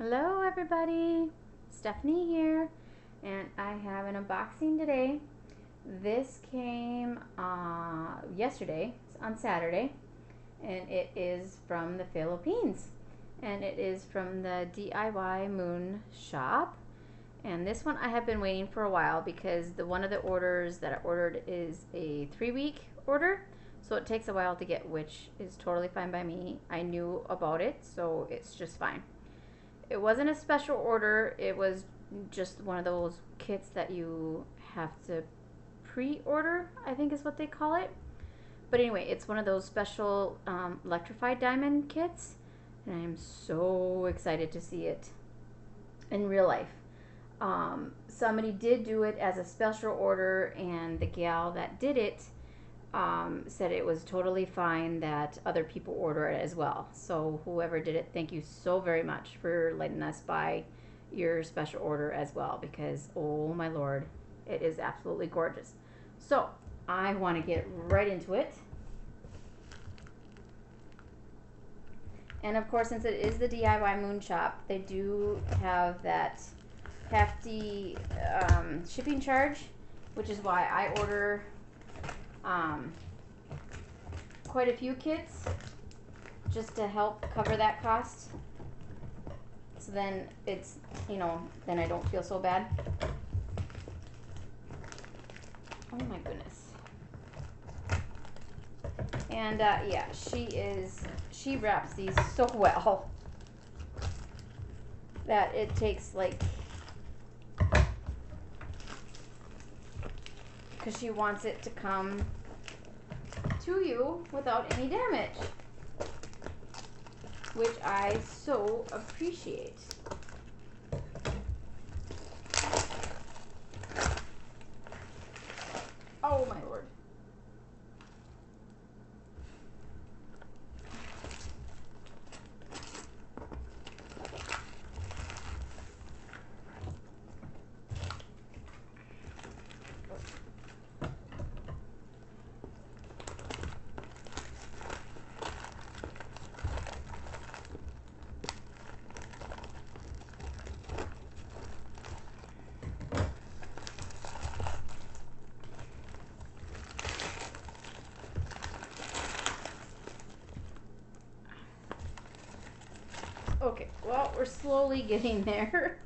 Hello everybody, Stephanie here, and I have an unboxing today. This came yesterday, on Saturday, and it is from the Philippines, and it is from the DIY Moon shop. And this one I have been waiting for a while because one of the orders that I ordered is a 3-week order, so it takes a while to get, which is totally fine by me. I knew about it, so it's just fine. It wasn't a special order. It was just one of those kits that you have to pre-order, I think is what they call it. But anyway, it's one of those special electrified diamond kits, and I am so excited to see it in real life. Somebody did do it as a special order, and the gal that did it said it was totally fine that other people order it as well. So whoever did it, thank you so very much for letting us buy your special order as well, because oh my lord, it is absolutely gorgeous. So I want to get right into it. And of course, since it is the DIY Moon shop, they do have that hefty shipping charge, which is why I order quite a few kits just to help cover that cost. So then it's, then I don't feel so bad. Oh my goodness. And yeah, she wraps these so well that it takes because she wants it to come to you without any damage, which I so appreciate. Oh my lord. Okay, well, we're slowly getting there.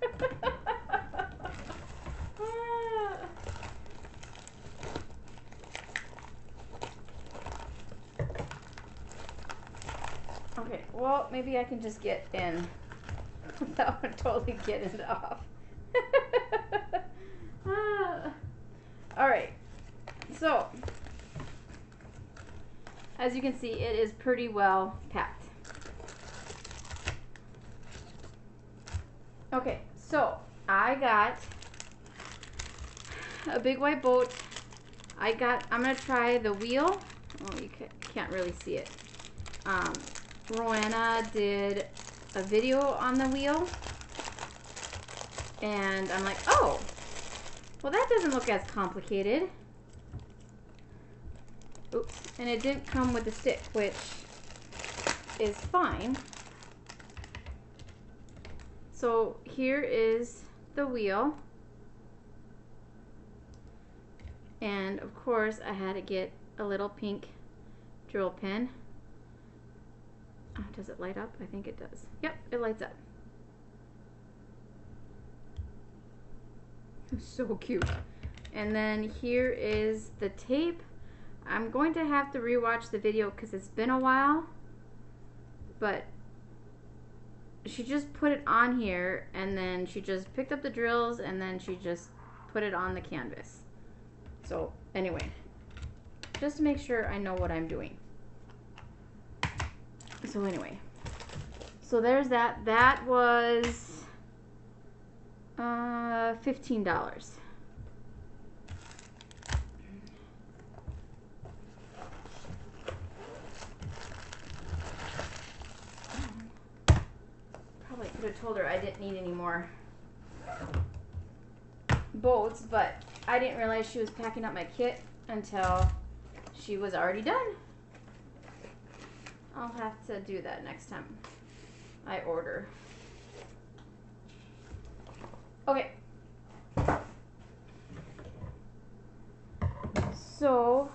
Okay, well, maybe I can just get in without totally getting it off. Alright, so as you can see, it is pretty well packed. Okay, so I got a big white boat. I'm gonna try the wheel. Oh, you can't really see it. Roanna did a video on the wheel, and I'm like, oh, well, that doesn't look as complicated. Oops, and it didn't come with a stick, which is fine. So here is the wheel, and of course I had to get a little pink drill pin. Oh, does it light up? I think it does. Yep, it lights up. So cute. And then here is the tape. I'm going to have to rewatch the video because it's been a while, but she just put it on here, and then she just picked up the drills, and then she just put it on the canvas. So anyway, just to make sure I know what I'm doing. So anyway, so there's that. That was $15. Probably could have told her I didn't need any more boats, but I didn't realize she was packing up my kit until she was already done. I'll have to do that next time I order. Okay. So,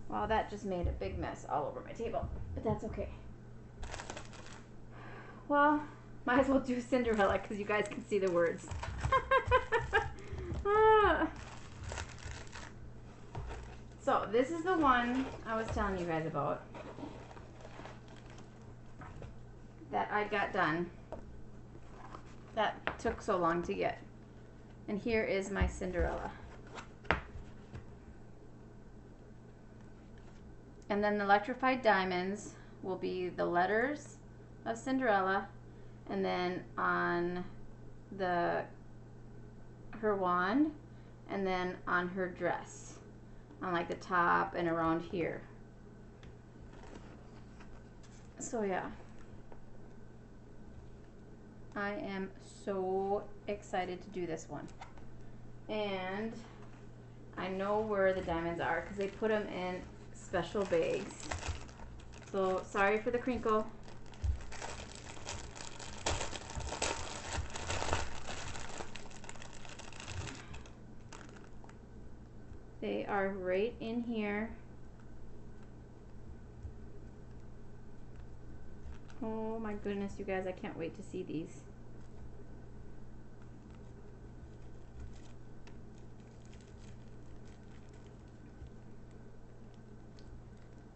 well, that just made a big mess all over my table, but that's okay. Well, might as well do Cinderella because you guys can see the words. So, this is the one I was telling you guys about that I got done. That took so long to get. And here is my Cinderella. And then the electrified diamonds will be the letters of Cinderella, and then on her wand, and then on her dress, on like the top and around here. So yeah, I am so excited to do this one. And I know where the diamonds are because they put them in special bags. So sorry for the crinkle. They are right in here. Oh my goodness, you guys, I can't wait to see these.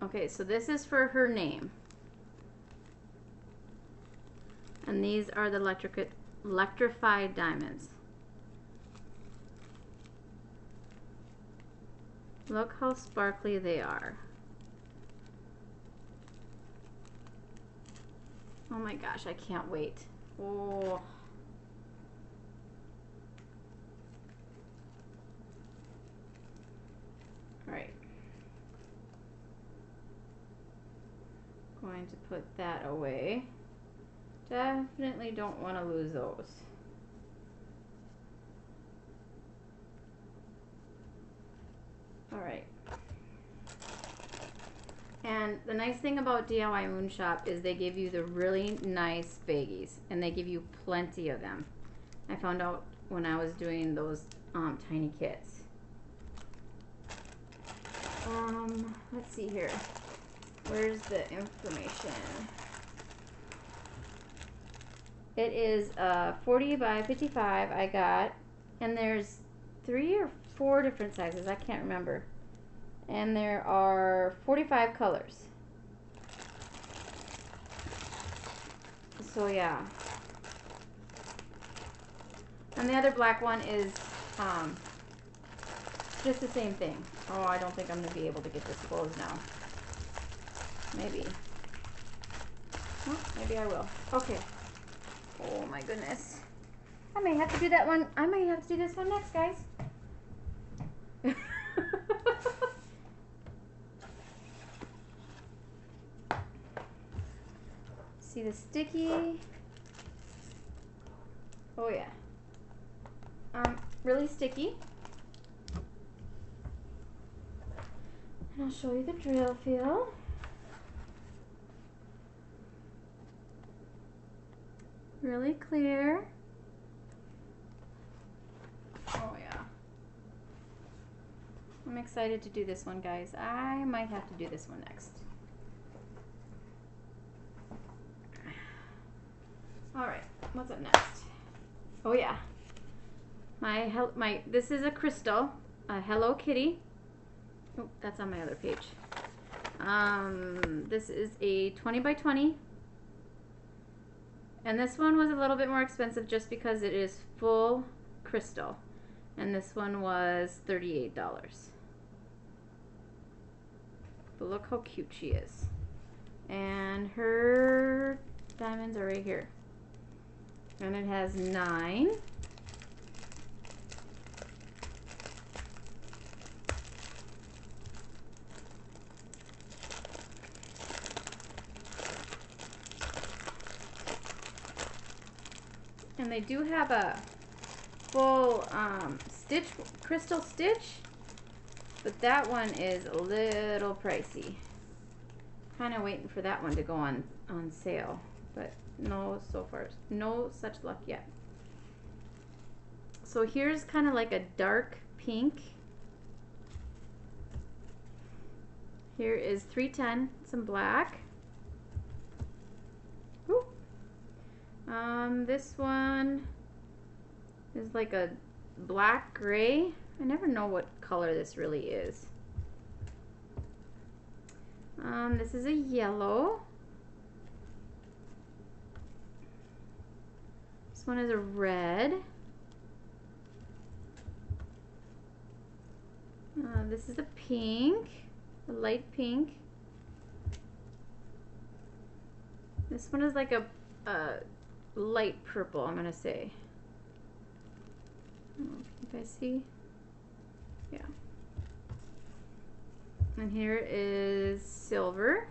Okay, so this is for her name. And these are the electrified diamonds. Look how sparkly they are. Oh my gosh, I can't wait. Oh. Alright. Going to put that away. Definitely don't want to lose those. Alright. And the nice thing about DIY Moon Shop is they give you the really nice baggies, and they give you plenty of them. I found out when I was doing those tiny kits. Let's see here. Where's the information? It is 40 by 55 I got, and there's 3 or 4 different sizes, I can't remember. And there are 45 colors. So yeah. And the other black one is just the same thing. Oh, I don't think I'm going to be able to get this closed now. Maybe. Oh, maybe I will. Okay. Oh my goodness. I may have to do that one. I may have to do this one next, guys. See the sticky? Oh yeah. Really sticky. And I'll show you the drill feel. Really clear. Oh yeah. I'm excited to do this one, guys. I might have to do this one next. Alright, what's up next? Oh yeah. This is a crystal, a Hello Kitty. Oh, that's on my other page. This is a 20 by 20. And this one was a little bit more expensive just because it is full crystal. And this one was $38. But look how cute she is. And her diamonds are right here. And it has 9. And they do have a full crystal stitch, but that one is a little pricey. kind of waiting for that one to go on sale, but no, so far no such luck yet. So here's kind of like a dark pink. Here is 310, some black. Woo. This one is like a black gray. I never know what color this really is. This is a yellow. This one is a red. This is a pink, a light pink. This one is like a light purple, I'm gonna say. I don't know if you guys see. Yeah. And here is silver.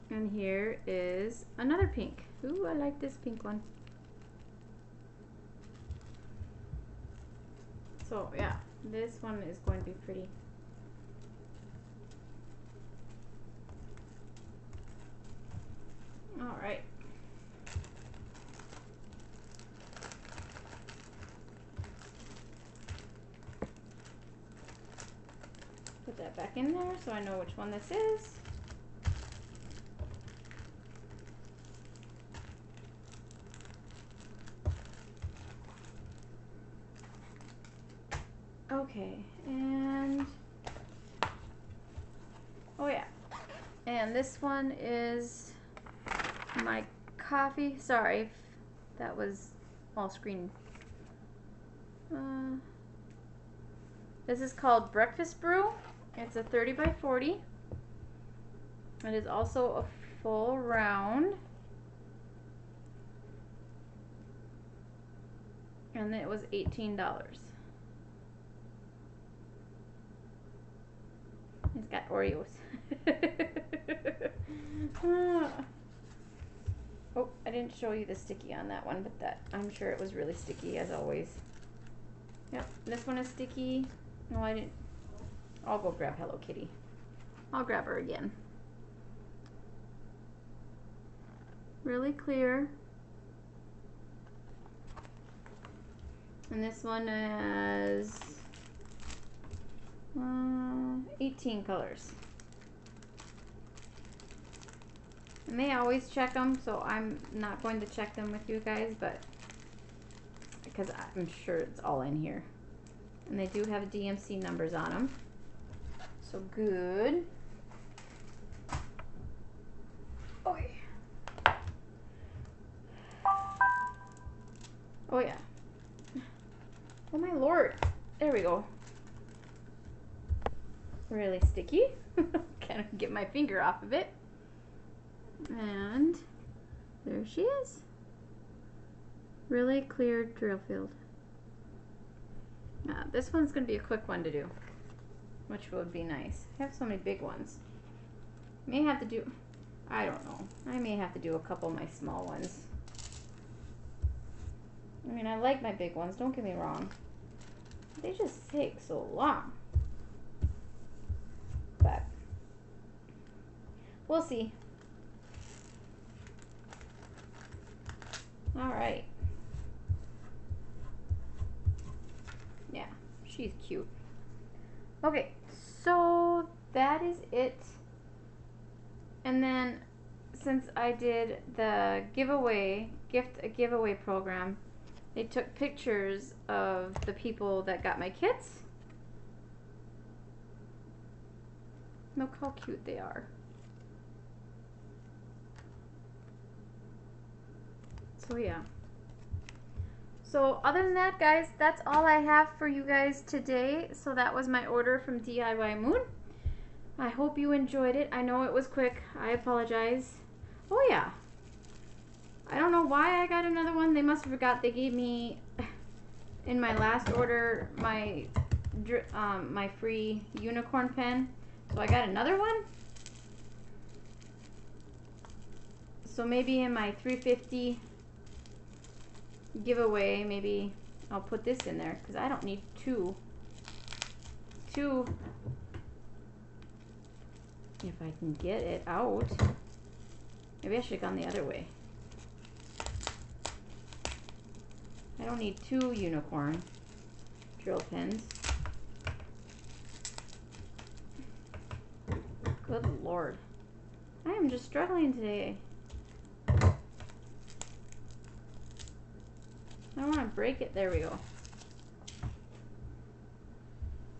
And here is another pink. Ooh, I like this pink one. So yeah, this one is going to be pretty. All right. Put that back in there so I know which one this is. Okay, and oh yeah, and this one is my coffee. Sorry if that was all screen. This is called Breakfast Brew. It's a 30 by 40. It is also a full round. And it was $18. It's got Oreos. Oh, I didn't show you the sticky on that one, but that I'm sure it was really sticky as always. Yep, this one is sticky. No, I didn't. I'll go grab Hello Kitty. I'll grab her again. Really clear. And this one has 18 colors. And they always check them, so I'm not going to check them with you guys, but because I'm sure it's all in here. And they do have DMC numbers on them. So good. Oh yeah. Oh yeah. Oh my lord. There we go. Really sticky. Can't get my finger off of it. And there she is. Really clear drill field. This one's going to be a quick one to do, which would be nice. I have so many big ones. May have to do, I don't know. I may have to do a couple of my small ones. I mean, I like my big ones, don't get me wrong. They just take so long. But we'll see. All right. Yeah, she's cute. Okay, so that is it. And then since I did the giveaway program, they took pictures of the people that got my kits. Look how cute they are. So yeah. So other than that, guys, that's all I have for you guys today. So that was my order from DIY Moon. I hope you enjoyed it. I know it was quick. I apologize. Oh yeah. I don't know why I got another one. They must have forgot they gave me in my last order my free unicorn pen. So I got another one. So maybe in my 350 giveaway, maybe I'll put this in there because I don't need two two. If I can get it out. Maybe I should have gone the other way. I don't need two unicorn drill pins. Good Lord. I am just struggling today. I don't want to break it. There we go.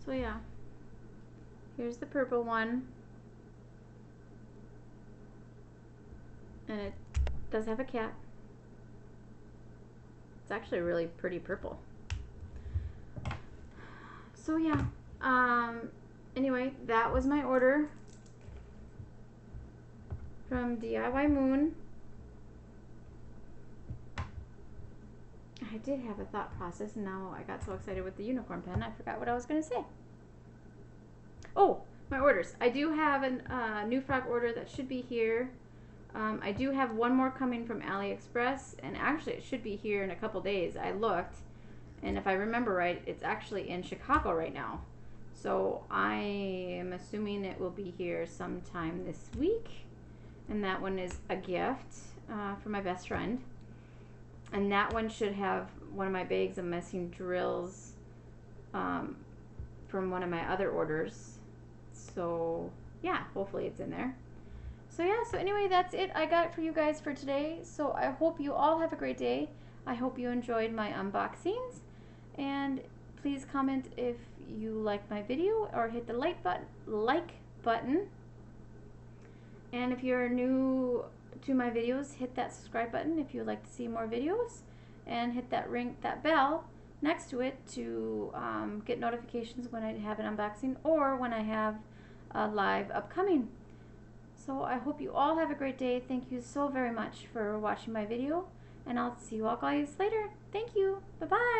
So yeah. Here's the purple one. And it does have a cap. It's actually really pretty purple. So yeah. Anyway, that was my order from DIY Moon. I did have a thought process, and now I got so excited with the unicorn pen, I forgot what I was going to say. Oh, my orders. I do have a new frog order that should be here. I do have one more coming from AliExpress, and actually it should be here in a couple days. I looked, and if I remember right, it's actually in Chicago right now. So I am assuming it will be here sometime this week. And that one is a gift for my best friend. And that one should have one of my bags of messing drills from one of my other orders. So yeah, hopefully it's in there. So yeah, so anyway, that's it I got for you guys for today. So I hope you all have a great day. I hope you enjoyed my unboxings. And please comment if you like my video or hit the like button. And if you're new to my videos, hit that subscribe button if you'd like to see more videos. And hit that bell next to it to get notifications when I have an unboxing or when I have a live upcoming. So I hope you all have a great day. Thank you so very much for watching my video, and I'll see you all guys later. Thank you. Bye-bye.